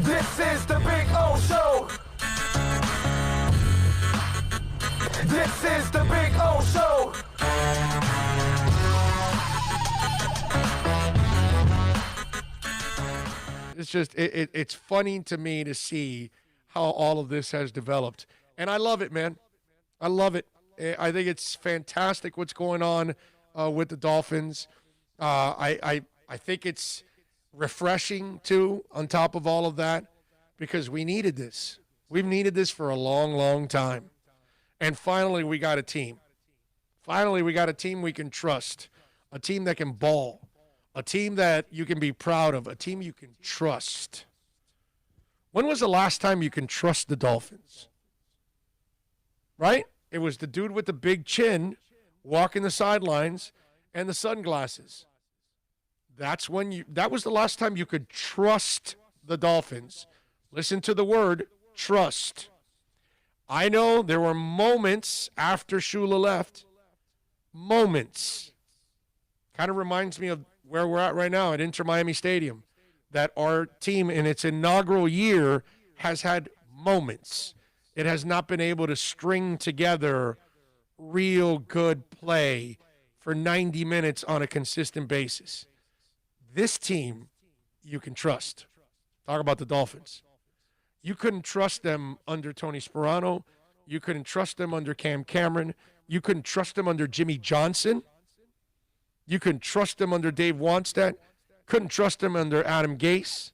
This is the Big O Show. This is the Big O Show. It's just, it's funny to me to see how all of this has developed. And I love it, man. I love it. I think it's fantastic what's going on with the Dolphins. I think it's refreshing, too, on top of all of that, because we needed this. We've needed this for a long, long time. And finally, we got a team. Finally, we got a team we can trust, a team that can ball, a team that you can be proud of, a team you can trust. When was the last time you can trust the Dolphins? Right? It was the dude with the big chin walking the sidelines and the sunglasses. That was the last time you could trust the Dolphins. Listen to the word, trust. I know there were moments after Shula left. Moments. Kind of reminds me of where we're at right now at Inter Miami Stadium. That our team in its inaugural year has had moments. It has not been able to string together real good play for 90 minutes on a consistent basis. This team, you can trust. Talk about the Dolphins. You couldn't trust them under Tony Sperano. You couldn't trust them under Cam Cameron. You couldn't trust them under Jimmy Johnson. You couldn't trust them under Dave Wannstedt. Couldn't trust them under Adam Gase,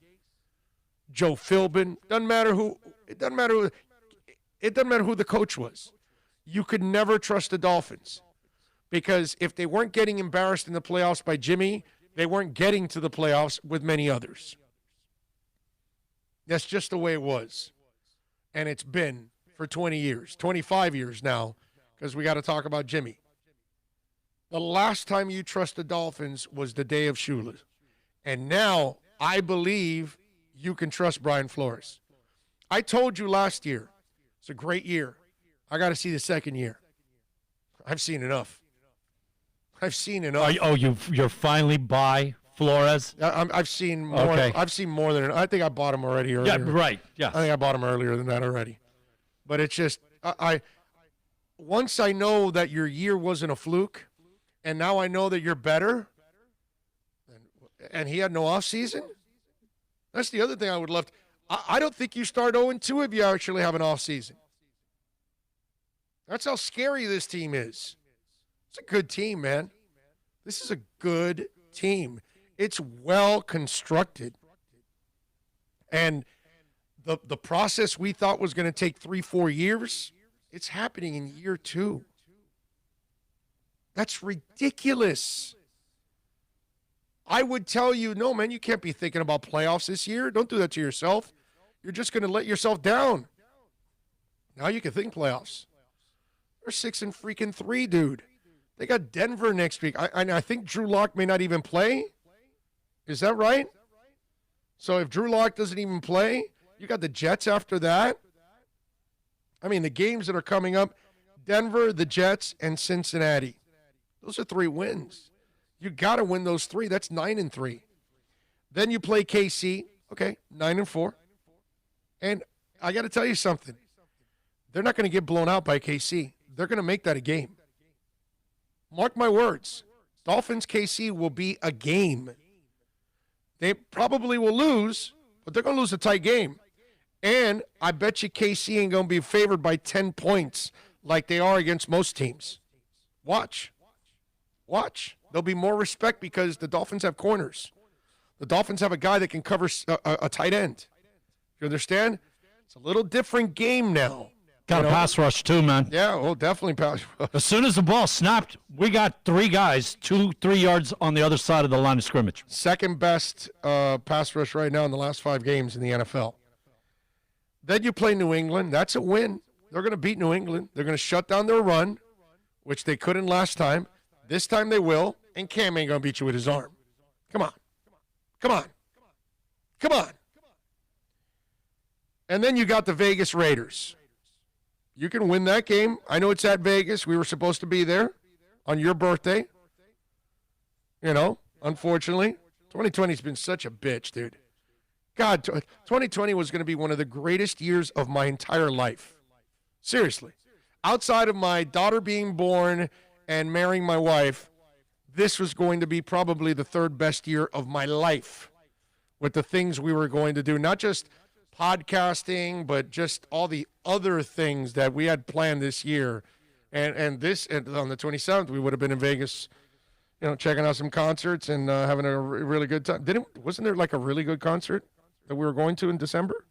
Joe Philbin. Doesn't matter who. It doesn't matter who the coach was. You could never trust the Dolphins because if they weren't getting embarrassed in the playoffs by Jimmy, they weren't getting to the playoffs with many others. That's just the way it was. And it's been for 20 years, 25 years now, because we got to talk about Jimmy. The last time you trust the Dolphins was the day of Shula. And now I believe you can trust Brian Flores. I told you last year, it's a great year. I got to see the second year. I've seen enough. I've seen enough. You're finally by Flores? I've seen more. Okay. I've seen more than I think I bought him already earlier. Yeah, right. Yeah. I think I bought him earlier than that already. But it's just I once I know that your year wasn't a fluke, and now I know that you're better, and he had no off season. That's the other thing I would love to. I don't think you start 0-2 if you actually have an off season. That's how scary this team is. It's a good team, man. This is a good team. It's well constructed. And the process we thought was going to take 3-4 years, it's happening in year 2. That's ridiculous. I would tell you, no, man, you can't be thinking about playoffs this year. Don't do that to yourself. You're just going to let yourself down. Now you can think playoffs. They're 6-3, dude. They got Denver next week. I think Drew Lock may not even play. Is that right? So if Drew Lock doesn't even play, you got the Jets after that. I mean, the games that are coming up, Denver, the Jets, and Cincinnati. Those are 3 wins. You got to win those 3. That's 9-3. Then you play KC. Okay, 9-4. And I got to tell you something. They're not going to get blown out by KC. They're going to make that a game. Mark my words. Dolphins KC will be a game. They probably will lose, but they're going to lose a tight game. And I bet you KC ain't going to be favored by 10 points like they are against most teams. Watch. There'll be more respect because the Dolphins have corners. The Dolphins have a guy that can cover a tight end. You understand? It's a little different game now. Got a pass rush too, man. Yeah, well, definitely pass rush. As soon as the ball snapped, we got 3 guys, 2-3 yards on the other side of the line of scrimmage. Second best pass rush right now in the last 5 games in the NFL. Then you play New England. That's a win. They're going to beat New England. They're going to shut down their run, which they couldn't last time. This time they will, and Cam ain't going to beat you with his arm. Come on. And then you got the Vegas Raiders. You can win that game. I know it's at Vegas. We were supposed to be there on your birthday. You know, unfortunately. 2020's been such a bitch, dude. God, 2020 was going to be one of the greatest years of my entire life. Seriously. Outside of my daughter being born and marrying my wife, this was going to be probably the third best year of my life with the things we were going to do. Not just podcasting, but just all the other things that we had planned this year. And on the 27th, we would have been in Vegas, checking out some concerts and having a really good time. Wasn't there like a really good concert that we were going to in December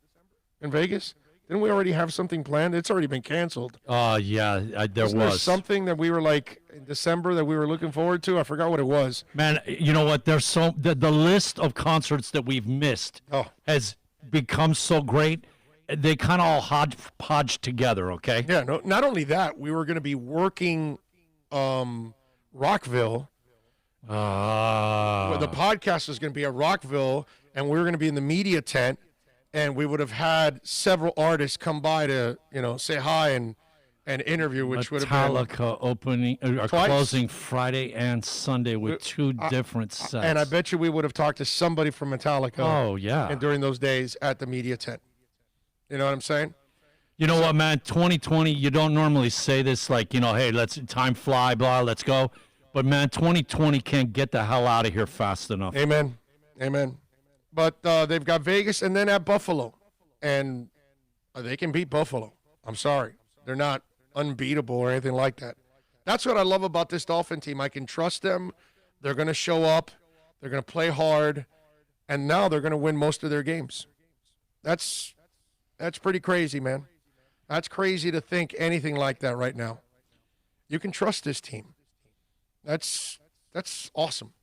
in Vegas? Didn't we already have something planned? It's already been canceled. Yeah, there was. There something that we were like in December that we were looking forward to? I forgot what it was. Man, you know what? There's the list of concerts that we've missed has become so great. They kind of all hodgepodge together, okay? Yeah, no, not only that, we were going to be working Rockville. The podcast was going to be at Rockville, and we were going to be in the media tent, and we would have had several artists come by to, say hi and interview, which would have been Metallica opening or closing Friday and Sunday with two different sets. And I bet you we would have talked to somebody from Metallica. Oh, yeah. And during those days at the media tent. You know what I'm saying? You know what, man? 2020, you don't normally say this like, hey, time fly, blah, let's go. But, man, 2020 can't get the hell out of here fast enough. Amen. But they've got Vegas and then at Buffalo. And they can beat Buffalo. I'm sorry. They're not unbeatable or anything like that. That's what I love about this Dolphin team. I can trust them. They're going to show up. They're going to play hard. And now they're going to win most of their games. That's pretty crazy, man. That's crazy to think anything like that right now. You can trust this team. That's awesome.